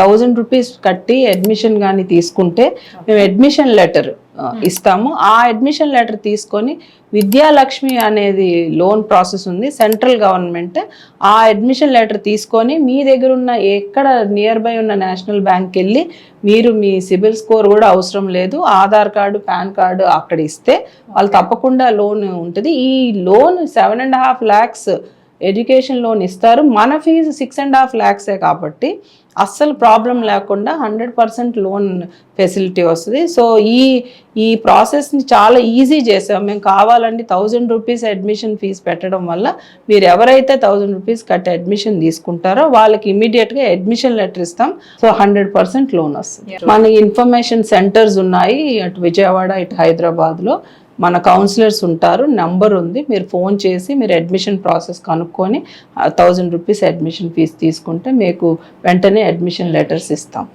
1000 rupees కట్టి admission కానీ తీసుకుంటే మేము అడ్మిషన్ లెటర్ ఇస్తాము. ఆ అడ్మిషన్ లెటర్ తీసుకొని విద్యాలక్ష్మి అనేది లోన్ ప్రాసెస్ ఉంది, సెంట్రల్ గవర్నమెంట్. ఆ అడ్మిషన్ లెటర్ తీసుకొని మీ దగ్గర ఉన్న ఎక్కడ నియర్ బై ఉన్న నేషనల్ బ్యాంక్కి వెళ్ళి మీరు మీ సిబిల్ స్కోర్ కూడా అవసరం లేదు, ఆధార్ కార్డు పాన్ కార్డు అక్కడ ఇస్తే వాళ్ళు తప్పకుండా లోన్ ఉంటుంది. ఈ లోన్ 7.5 lakhs ఎడ్యుకేషన్ లోన్ ఇస్తారు. మన ఫీజు 6.5 lakhs కాబట్టి అస్సలు ప్రాబ్లం లేకుండా 100% లోన్ ఫెసిలిటీ వస్తుంది. సో ఈ ప్రాసెస్ని చాలా ఈజీ చేసాం మేము. కావాలండి 1000 రూపీస్ అడ్మిషన్ ఫీజు పెట్టడం వల్ల మీరు ఎవరైతే 1000 రూపీస్ కట్టి అడ్మిషన్ తీసుకుంటారో వాళ్ళకి ఇమీడియట్గా అడ్మిషన్ లెటర్ ఇస్తాం. సో 100% లోన్ వస్తుంది. మన ఇన్ఫర్మేషన్ సెంటర్స్ ఉన్నాయి అటు విజయవాడ ఇటు హైదరాబాద్లో. మన కౌన్సిలర్స్ ఉంటారు, నంబర్ ఉంది, మీరు ఫోన్ చేసి మీరు అడ్మిషన్ ప్రాసెస్ కనుక్కొని 1000 రూపీస్ అడ్మిషన్ ఫీజు తీసుకుంటే మీకు వెంటనే అడ్మిషన్ లెటర్స్ ఇస్తాం.